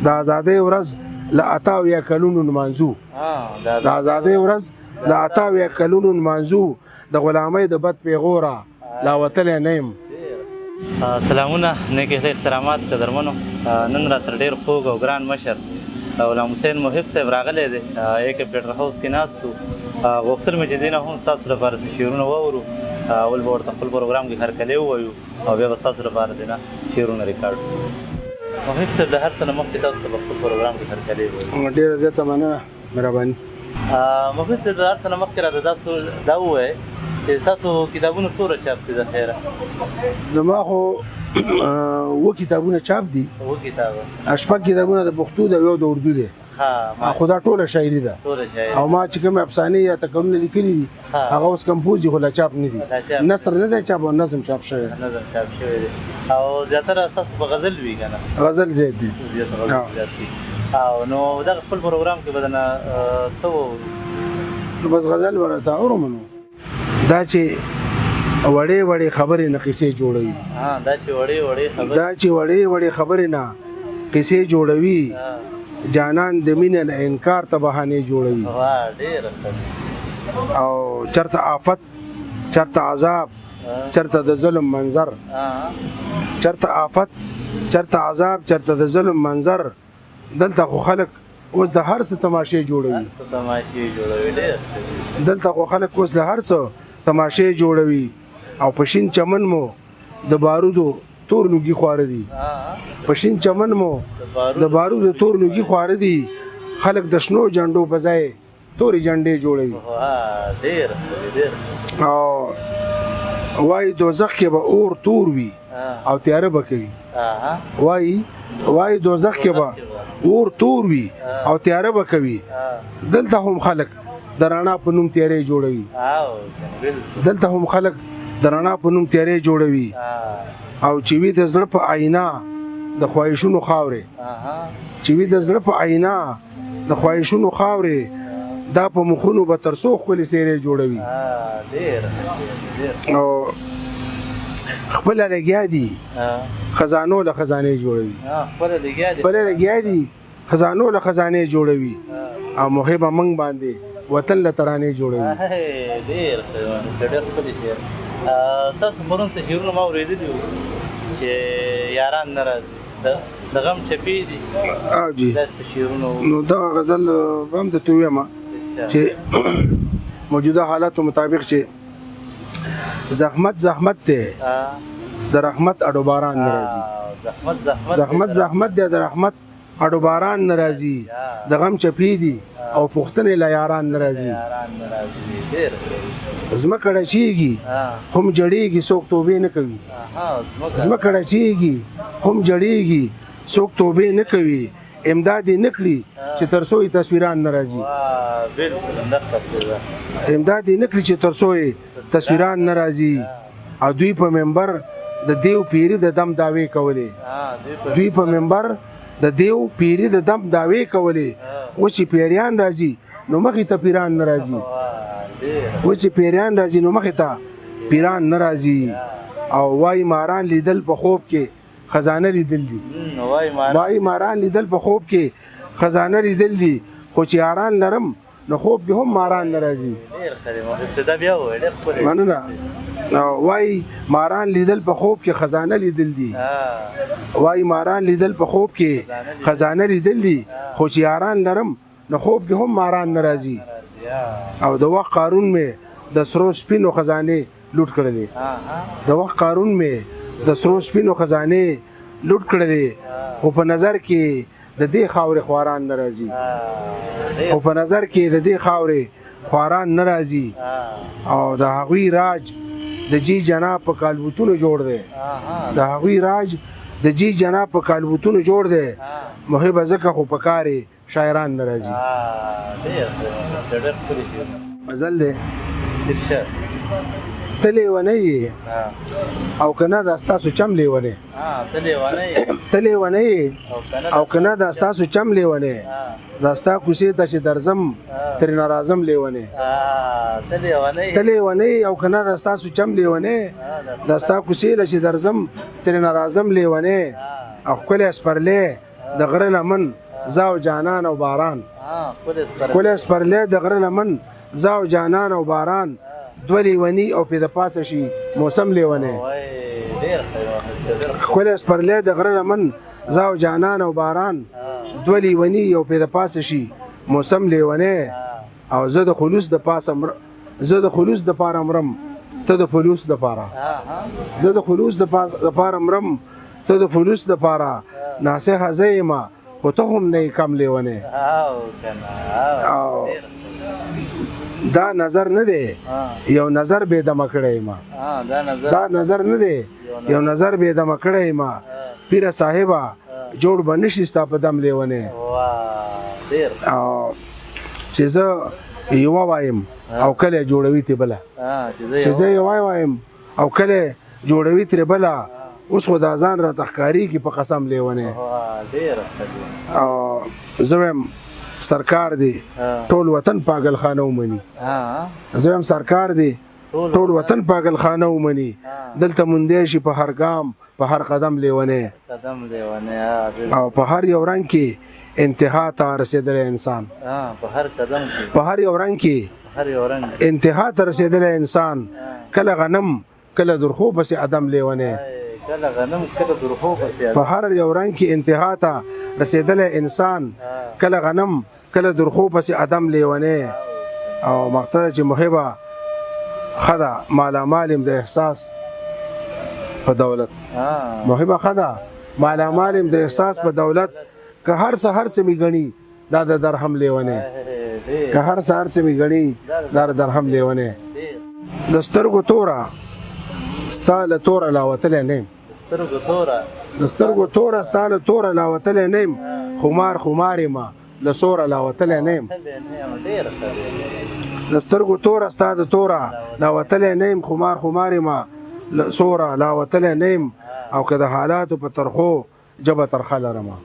د آزادۍ ورځ له 78 کلونو نمانځو د آزادۍ ورځ له 78 کلونو نمانځو د غلامۍ د بد پیغوره لا وتلی نه یم. سلامونه، نیک احترامات قدرمنو. نن راسره ډېر خوږ او ګران مشر غلام حسین محب صاحب راغلی دی. ایکه پیټر هاوس کې ناست وو. غوښتل مې چې دې نه هم ستاسو لپاره څه شعرونه واورو. اول به ورته خپل پروګرام کې هرکلی ووایو او بیا به ستاسو لپاره دې نه شعرونه ریکارډ کړو. محب صاحب د هر څه نه مخکې تاسو ته به خپل پروګرام کې هرکلی ووایو. ډېره زیاته مننه، مهرباني. محب صاحب د هر څه نه مخکې راته دا ووایئ چې ستاسو کتابونه څومره چاپ دي د خیره؟ زما خو 7 کتابونه چاپ دي. 7 کتابه. 8 کتابونه د پښتو دی، یو د اردو دی. خو دا ټوله شاعري ده. او ما چې کوم افسانې یا تکرونه لیکلي دي هغه اوس کمپوز دي، خو لا چاپ نه دي. نثر نه دی چاپ، او نظم چاپ شوی دی. نظم چاپ شوی دی. او زیاتره ستاسو په غزل وي که نه؟ غزل زیات دي. او نو دغه خپل پروګرام کې به درنه څه وواورو؟ نو بس غزل به راته اورم. نو دا چې وړې وړې خبرې نه قصې جوړوي. دا چې وړې خبرې نه قصې جوړوي، جانان د مینې نه انکار ته بهانې جوړوي. او چرته آفت، چرته عذاب، چرته د ظلم منظر. چرته آفت، چرته عذاب، چرته د ظلم منظر. دلته خو خلک اوس د هر څه تماشې جوړوي. دلته خو خلک اوس د هر څه تماشې جوړوي. او په شین چمن مو د بارودو تور لوګي خواره دي. په شین چمن مو د بارودو تور لوګي خواره دي. خلک د شنو جنډو په ځای تورې جنډې جوړوي. او وایي دوزخ کې به اور تور وي او تیاره به کوي. وایي دوزخ کې به اور تور وي او تیاره به کوي. دلته هم خلک د رڼا په نوم تیارې جوړوي. دلته هم خلک د رڼا په نوم تیارې جوړوي. او چې وي د زړه په آینه د خواهشونو خاورې. چې وي د زړه په آینه د خواهشونو خاورې، دا په مخونو به تر څو ښکلې څېرې جوړوي. او خپله لګیا دي خزانو له خزانې جوړوي. خپله لګیا دي خزانو له خزانې جوړوي. او محبه موږ باندې وطن له ترانې جوړوي. ډېر ښکلي شعر. تاسو پرون څه شعرونه ما اورېدلي وو چې یاران نه راځي، د غم چپې دي. جی داسې شعرونه وو. نو دغه غزل به هم درته ووایم چې موجوده حالاتو مطابق چې زحمت زحمت دی د رحمت اډو باران نه راځي. زحمت دی د رحمت اډو باران نه راځي. د غم چپې دي او پوښتنې له یاران نه راځي. ځمکه ډچېږي هم جړېږي، څوک توبې نه کوي. ځمکه ډچېږي هم جړېږي، څوک توبې نه کوي. امداد یې نه کړي چې تر څو یې تصویران نه راځي. امداد یې نه کړي چې تر څو یې تصویران نه راځي. او دوی په منبر د دیو پیري د دم دعوې کولې. دوی په منبر د دیو پیري د دم دعوې کولې. و چې پیریان راځي نو مخې ته پیران نه راځي. و چې پیریان راځي نو مخې ته پیران نه راځي. او وای ماران لیدل په خوب کې خزانه لیدل دي. وای ماران لیدل په خوب کې خزانه لیدل دي. خو چې یاران لرم نو خوب کې هم ماران نه راځي. مننه. وای ماران لیدل په خوب کې خزانه لیدل دي. وای ماران لیدل په خوب کې خزانه لیدل دي. خو چې یاران لرم نو خوب کې هم ماران نه راځي. او د وخت قارون مې د سرو سپینو خزانې لوټ کړلې. د وخت قارون مې د سرو سپینو خزانې لوټ کړلې. خو په نظر کې د دې خاورې خواران نه راځي. خو په نظر کې د دې خاورې خواران نه راځي. او د هغوی راج د جی جناب په کالبوتونو جوړ دی. د هغوی راج د جی جناب په کالبوتونو جوړ دی. محبه ځکه خو په کارې شاعران نه راځي. غزل دی ته لیونی یې او که نه دا ستاسو چم لیونی. ته لیونی یې او که نه دا ستاسو چم لیونی. دا ستا کوڅې ته چې درځم ترېنه راځم لیونی. ته لیونی او که نه دا ستاسو چم لیونی. دا ستا کوڅې له چې درځم ترېنه راځم لیونی. او ښکلی سپرلی د غره لمن زه او جانان او باران ښکلی سپرلی د غره لمن زه او جانان او باران دوه لیوني او پې د پاسه شي موسم لیونی ښکلی سپرلی د غره لمن زه او جانان او باران دوه لیوني او پې د پاسه شي موسم لیونی او زه د خلوص د پاسه زه د خلوص د پاره مرم ته د فلوس د پاره زه د خلوص د پاره مرم ته د فلوس د پاره ناصحه زه یم خو ته هم نه کم لیونی دا نظر نه دی یو نظر بې دمه کړی یم دا نظر نه دی یو نظر بې دمه کړی یم پیره صاحبه جوړ به نشي ستا په دم لیونی چې زه یوه وایم او کله جوړوي ترې بله چې زه یوه وایم او کله جوړوي ترې بله اوس خو دا ځان راته ښکارېږي په قسم لیونی زه وایم سرکار دی ټول وطن پاگلخانه ومني زه وایم سرکار دی ټول وطن پاگلخانه ومني دلته موندی شي په هر ګام په هر قدم لیونی او په هر یو رنګ کې انتها ته رسېدلی انسان په هر یو رنګ کې انتها ته رسېدلی انسان کله غنم کله درخو پسې ادم لیونی په هر یو رنګ کې انتها ته رسېدلی انسان کله غنم کله درخو پسې ادم لیونی او مختره چې محبه ښه ده مالامال یم د احساس په دولت محبه ښه ده مالامال یم د احساس په دولت که هر څه هر څه مې ګڼي دا د درهم لیونی که هر څه هر څه مې ګڼي دا د درهم لیونی د سترګو توره ستا له توره لا وتلی نه یم د سترګو توره ستا له توره لا وتلی نه یم خمار خمار یم له سوره لا وتلی نه یم د سترګو توره ستا د توره لا وتلی نه یم خمار خمار یم له سوره لا وتلی نه یم او که د حالاتو په ترخو جبه ترخه لرمه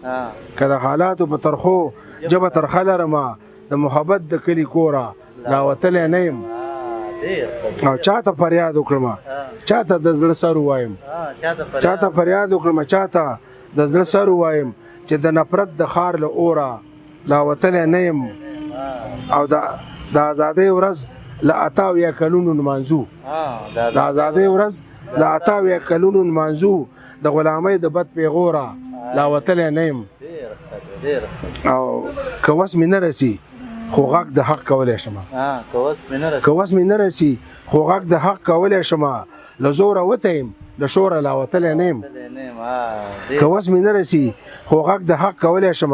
که د حالاتو په ترخو جبه ترخه لرمه د محبت د کلي کوره لا وتلی نه یم او چاته فریاد وکړمه چاته د زړه سر ووایم چاته فریاد وکړمه چاته د زړه سر ووایم چې د نفرت د ښار له اوره لا وتلی نه یم او د ازادۍ ورځ له 88 کلونو نمانځو د ازادۍ ورځ له 88 کلونو نمانځو د غلامۍ د بد پیغوره لا وتلی نه یم او که وس مې نه رسي خو غږ د حق کولی شم که وس مې نه رسي خو غږ د حق کولی شم له زوره وتی یم له شوره لا وتلی نه یم که وس مې نه رسي خو غږ د حق کولی شم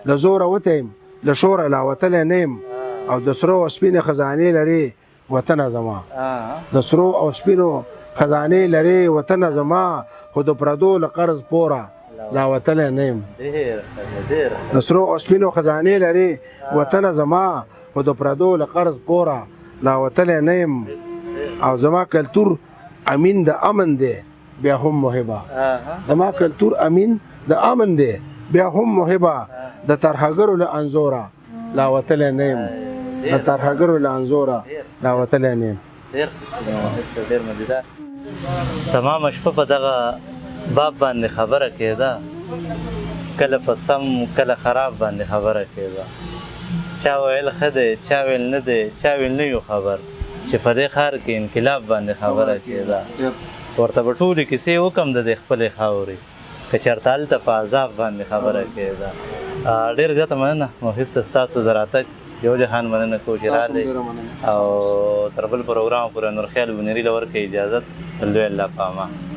له زوره وتی یم له شوره لا وتلی نه یم او د سرو او سپینې خزانې لرې وطنه زما د سرو او سپینو خزانې لرې وطنه زما خو د پردو له قرض پوره لا وتلی نه یم د سرو او سپینو خزانې لرې وطنه زما خو د پردو له قرض پوره لا وتلی نه یم او زما کلتور امین د امن دی بیا هم محبه زما کلتور امین د امن دی بیا هم محبه د ترهګرو له انځوره لا وتلی نه یم د ترهګرو له انځوره لا وتلی نه یم تمامه شپه په دغه باب باندې خبره کېده کله په سم کله خراب باندې خبره کېده چا ویل ښه دی چا ویل نه دی چا ویل نه یو خبر چې په دې ښار کې انقلاب باندې خبره کېده ورته به ټولې کیسې وکړم د دې خپلې خاورې که چېرته هلته په عذاب باندې خبره کېده ډېره زیاته مننه محب صاحب ستاسو د راتګ یو جهان مننه کوو چې راغلئ او تر بل پروګرام پورې نور خیال ونیري له ورکړئ اجازت لوی الله په امان